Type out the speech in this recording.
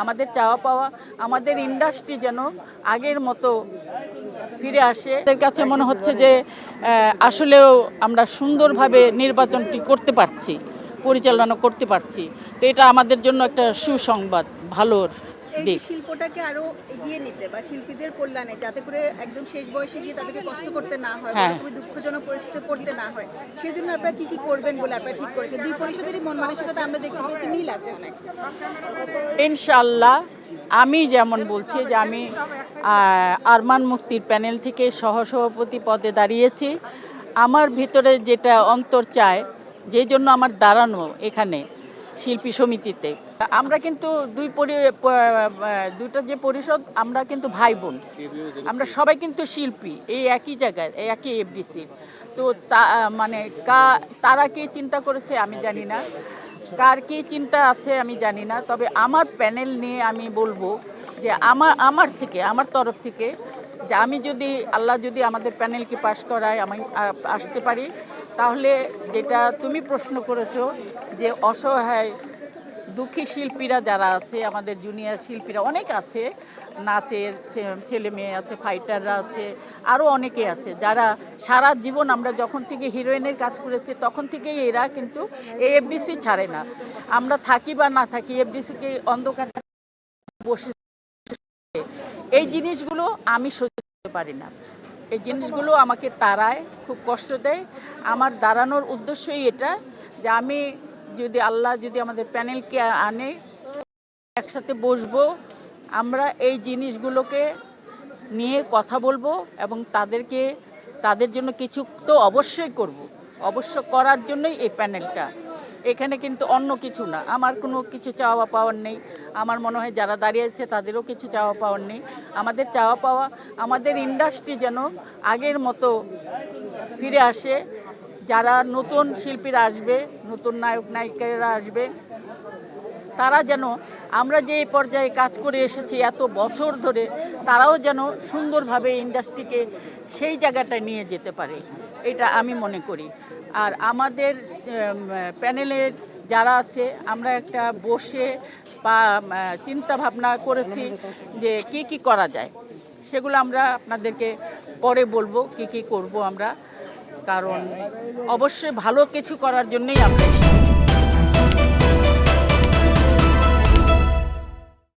আমাদের চাওয়া পাওয়া আমাদের ইন্ডাস্ট্রি যেন আগের মতো ফিরে আসে। এদের কাছে মনে হচ্ছে যে আসলেও আমরা সুন্দরভাবে নির্বাচনটি করতে পারছি, পরিচালনা করতে পারছি। তো এটা আমাদের জন্য একটা সুসংবাদ, ভালোর দিক। শিল্পটাকে আরো এগিয়ে নিতে বা শিল্পীদের কল্যাণে, যাতে করে একদম শেষ বয়সে গিয়ে তাদেরকে কষ্ট করতে না হয়, খুবই দুঃখজনক পরিস্থিতিতে পড়তে না হয়, সেই জন্য আপনারা কি করবেন বলে আপনারা ঠিক করেছেন? দুই পরিষদেরই মন মানসিকতা আমরা দেখতে পেয়েছি, মিল আছে অনেক। ইনশাআল্লাহ আমি যেমন বলছি যে আমি আরমান মুক্তির প্যানেল থেকে সহসভাপতি পদে দাঁড়িয়েছি। আমার ভিতরে যেটা অন্তর চায়, যে জন্য আমার দাঁড়ানো এখানে শিল্পী সমিতিতে, আমরা কিন্তু দুইটা যে পরিষদ, আমরা কিন্তু ভাই বোন, আমরা সবাই কিন্তু শিল্পী, এই একই জায়গায়, একই এফডিসি। তো মানে তারা কি চিন্তা করেছে আমি জানি না, কার কি চিন্তা আছে আমি জানি না। তবে আমার প্যানেল নিয়ে আমি বলবো যে আমার তরফ থেকে যে আমি যদি আল্লাহ যদি আমাদের প্যানেলকে পাশ করায়, আমি আসতে পারি, তাহলে যেটা তুমি প্রশ্ন করেছো যে অসহায় দুঃখী শিল্পীরা যারা আছে, আমাদের জুনিয়র শিল্পীরা অনেক আছে, নাচের ছেলে মেয়ে আছে, ফাইটাররা আছে, আরও অনেকে আছে যারা সারা জীবন, আমরা যখন থেকে হিরোইনের কাজ করেছি তখন থেকেই এরা কিন্তু এই এফডিসি ছাড়ে না। আমরা থাকি বা না থাকি, এফডিসিকে অন্ধকার বসে, এই জিনিসগুলো আমি সহ্য করতে পারি না। এই জিনিসগুলো আমাকে তাড়ায়, খুব কষ্ট দেয়। আমার দাঁড়ানোর উদ্দেশ্যই এটা যে আমি যদি আল্লাহ যদি আমাদের প্যানেলকে আনে, একসাথে বসবো, আমরা এই জিনিসগুলোকে নিয়ে কথা বলবো এবং তাদের জন্য কিছু তো অবশ্যই করব, অবশ্য করার জন্যই এই প্যানেলটা। এখানে কিন্তু অন্য কিছু না, আমার কোনো কিছু চাওয়া পাওয়ার নেই। আমার মনে হয় যারা দাঁড়িয়েছে তাদেরও কিছু চাওয়া পাওয়ার নেই। আমাদের চাওয়া পাওয়া আমাদের ইন্ডাস্ট্রি যেন আগের মতো ফিরে আসে। যারা নতুন শিল্পীরা আসবে, নতুন নায়ক নায়িকারা আসবে, তারা যেন আমরা যে পর্যায়ে কাজ করে এসেছি এত বছর ধরে, তারাও যেন সুন্দরভাবে ইন্ডাস্ট্রিকে সেই জায়গাটায় নিয়ে যেতে পারে, এটা আমি মনে করি। আর আমাদের প্যানেলের যারা আছে, আমরা একটা বসে বা চিন্তা ভাবনা করেছি যে কি করা যায়, সেগুলো আমরা আপনাদেরকে পরে বলবো কি করব আমরা, কারণ অবশ্যই ভালো কিছু করার জন্যই আমরা